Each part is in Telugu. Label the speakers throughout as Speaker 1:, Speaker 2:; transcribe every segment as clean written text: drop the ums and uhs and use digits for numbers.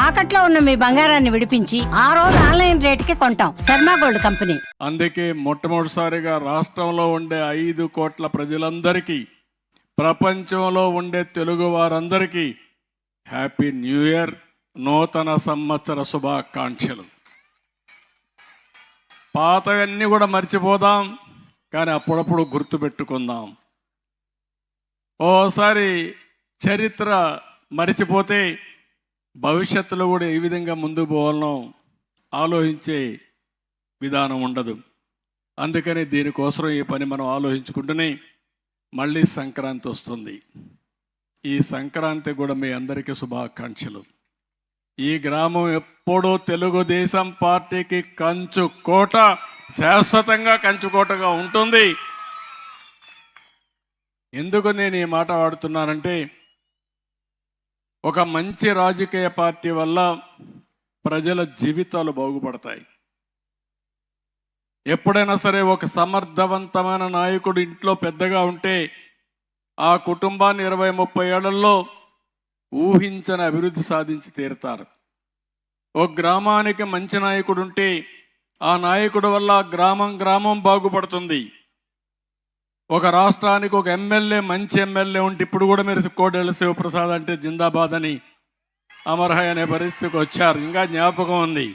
Speaker 1: తాకట్లో ఉన్న మీ బంగారాన్ని విడిపించి ఆ రోజు ఆన్లైన్ రేటుకి కొంటాం. Sharma gold company.
Speaker 2: అందుకే మొట్టమొదటిసారిగా రాష్ట్రంలో ఉండే 5 కోట్ల ప్రజలందరికీ, ప్రపంచంలో ఉండే తెలుగు వారందరికీ హ్యాపీ న్యూ ఇయర్, నూతన సంవత్సర శుభాకాంక్షలు. పాతవన్నీ కూడా మర్చిపోదాం, కానీ అప్పుడప్పుడు గుర్తుపెట్టుకుందాం. ఓసారి చరిత్ర మరిచిపోతే భవిష్యత్తులో కూడా ఏ విధంగా ముందుకు పోవాలనో ఆలోచించే విధానం ఉండదు. అందుకని దీనికోసం ఈ పని మనం ఆలోచించుకుంటూనే మళ్ళీ సంక్రాంతి వస్తుంది. ఈ సంక్రాంతి కూడా మీ అందరికీ శుభాకాంక్షలు. ఈ గ్రామం ఎప్పుడూ తెలుగుదేశం పార్టీకి కంచుకోట, శాశ్వతంగా కంచుకోటగా ఉంటుంది. ఎందుకు నేను ఈ మాట వాడుతున్నానంటే, ఒక మంచి రాజకీయ పార్టీ వల్ల ప్రజల జీవితాలు బాగుపడతాయి. ఎప్పుడైనా సరే ఒక సమర్థవంతమైన నాయకుడు ఇంట్లో పెద్దగా ఉంటే ఆ కుటుంబాన్ని 20-30 ఏళ్లలో ఊహించని అభివృద్ధి సాధించి తీరుతారు. ఒక గ్రామానికి మంచి నాయకుడు ఉంటే ఆ నాయకుడు వల్ల గ్రామం బాగుపడుతుంది. ఒక రాష్ట్రానికి ఒక ఎమ్మెల్యే, మంచి ఎమ్మెల్యే ఉంటే ఇప్పుడు కూడా మీరు కోడెల శివప్రసాద్ అంటే జిందాబాద్ అని అమర్హయ్ అనే పరిస్థితికి వచ్చారు. ఇంకా జ్ఞాపకం ఉంది.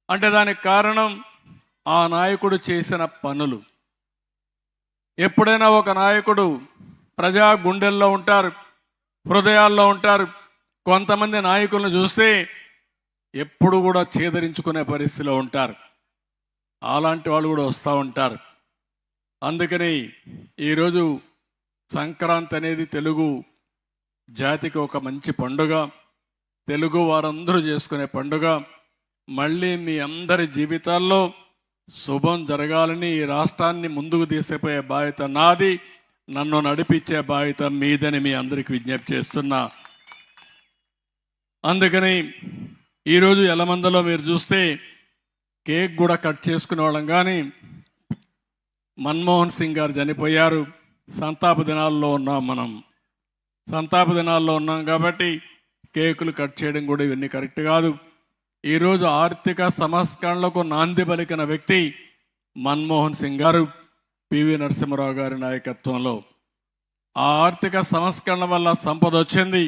Speaker 2: అంటే దానికి కారణం ఆ నాయకుడు చేసిన పనులు. ఎప్పుడైనా ఒక నాయకుడు ప్రజా గుండెల్లో ఉంటారు, హృదయాల్లో ఉంటారు. కొంతమంది నాయకులను చూస్తే ఎప్పుడు కూడా చేదరించుకునే పరిస్థితిలో ఉంటారు. అలాంటి వాళ్ళు కూడా వస్తూ ఉంటారు. అందుకని ఈరోజు సంక్రాంతి అనేది తెలుగు జాతికి ఒక మంచి పండుగ, తెలుగు వారందరూ చేసుకునే పండుగ. మళ్ళీ మీ అందరి జీవితాల్లో శుభం జరగాలని, ఈ రాష్ట్రాన్ని ముందుకు తీసుకుపోయే బాధ్యత నాది, నన్ను నడిపించే బాధ్యత మీదని మీ అందరికి విజ్ఞప్తి చేస్తున్నా. అందుకని ఈరోజు ఎలమందలో మీరు చూస్తే కేక్ కూడా కట్ చేసుకునే వాళ్ళం. కానీ మన్మోహన్ సింగ్ గారు చనిపోయారు. సంతాప దినాల్లో ఉన్నాం కాబట్టి కేకులు కట్ చేయడం కూడా ఇవన్నీ కరెక్ట్ కాదు. ఈరోజు ఆర్థిక సంస్కరణలకు నాంది పలికిన వ్యక్తి మన్మోహన్ సింగ్ గారు, పివి నరసింహారావు గారి నాయకత్వంలో. ఆ ఆర్థిక సంస్కరణ వల్ల సంపద వచ్చింది,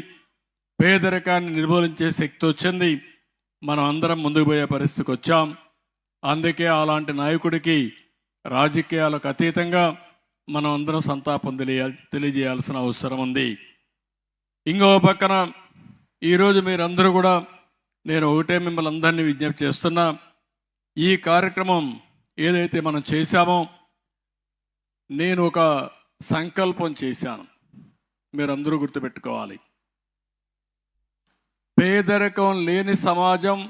Speaker 2: పేదరికాన్ని నిర్మూలించే శక్తి వచ్చింది. మనం అందరం ముందుకు పోయే పరిస్థితికి వచ్చాం. అందుకే అలాంటి నాయకుడికి రాజకీయాలకు అతీతంగా మనం అందరం సంతాపం తెలియజేయాల్సిన అవసరం ఉంది. ఇంకో పక్కన ఈరోజు మీరందరూ కూడా, నేను ఒకటే మిమ్మల్ని అందరినీ విజ్ఞప్తి చేస్తున్నా, ఈ కార్యక్రమం ఏదైతే మనం చేశామో, నేను ఒక సంకల్పం చేశాను, మీరందరూ గుర్తుపెట్టుకోవాలి. పేదరికం లేని సమాజం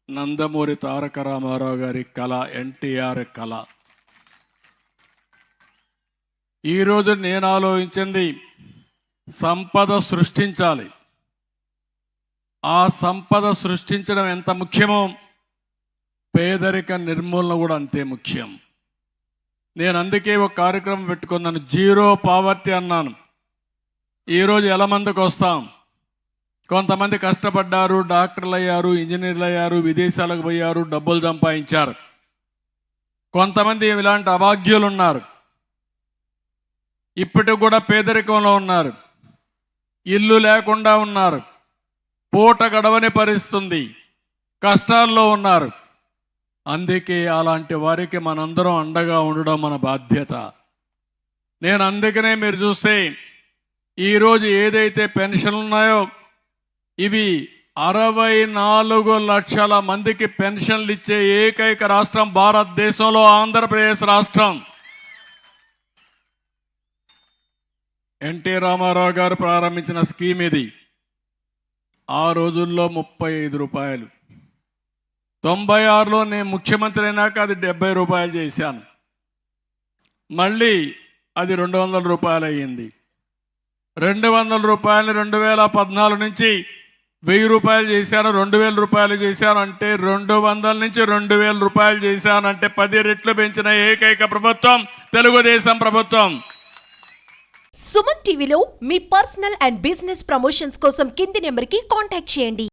Speaker 2: నందమూరి తారక రామారావు గారి కళ, ఎన్టీఆర్ కళ. ఈరోజు నేను ఆలోచించింది, సంపద సృష్టించాలి. ఆ సంపద సృష్టించడం ఎంత ముఖ్యమో పేదరిక నిర్మూలన కూడా అంతే ముఖ్యం. నేను అందుకే ఒక కార్యక్రమం పెట్టుకున్నాను, జీరో పావర్టీ అన్నాను. ఈరోజు ఎలమందికి వస్తాం. కొంతమంది కష్టపడ్డారు, డాక్టర్లు అయ్యారు, ఇంజనీర్లు అయ్యారు, విదేశాలకు పోయారు, డబ్బులు సంపాదించారు. కొంతమంది ఇలాంటి అభాగ్యులు ఉన్నారు, ఇప్పటికి కూడా పేదరికంలో ఉన్నారు, ఇల్లు లేకుండా ఉన్నారు, పూట గడవని పరిస్థితుంది, కష్టాల్లో ఉన్నారు. అందుకే అలాంటి వారికి మనందరం అండగా ఉండడం మన బాధ్యత. నేను అందుకనే మీరు చూస్తే ఈరోజు ఏదైతే పెన్షన్లు ఉన్నాయో, ఇవి 64 లక్షల మందికి పెన్షన్లు ఇచ్చే ఏకైక రాష్ట్రం భారతదేశంలో ఆంధ్రప్రదేశ్ రాష్ట్రం. ఎన్టీ రామారావు గారు ప్రారంభించిన స్కీమ్ ఇది. ఆ రోజుల్లో 35 రూపాయలు. 96లో నేను ముఖ్యమంత్రి అయినాక అది 70 రూపాయలు చేశాను. మళ్ళీ అది 200 రూపాయలు అయ్యింది. 200 రూపాయలు 2014 నుంచి 1000 రూపాయలు చేశాను, 2000 రూపాయలు చేశాను. అంటే 200 నుంచి 2000 రూపాయలు చేశానంటే 10 రెట్లు పెంచిన ఏకైక ప్రభుత్వం తెలుగుదేశం ప్రభుత్వం.
Speaker 3: సుమన్ టీవీలో మీ పర్సనల్ అండ్ బిజినెస్ ప్రమోషన్స్ కోసం కింది నెంబర్కి కాంటాక్ట్ చేయండి.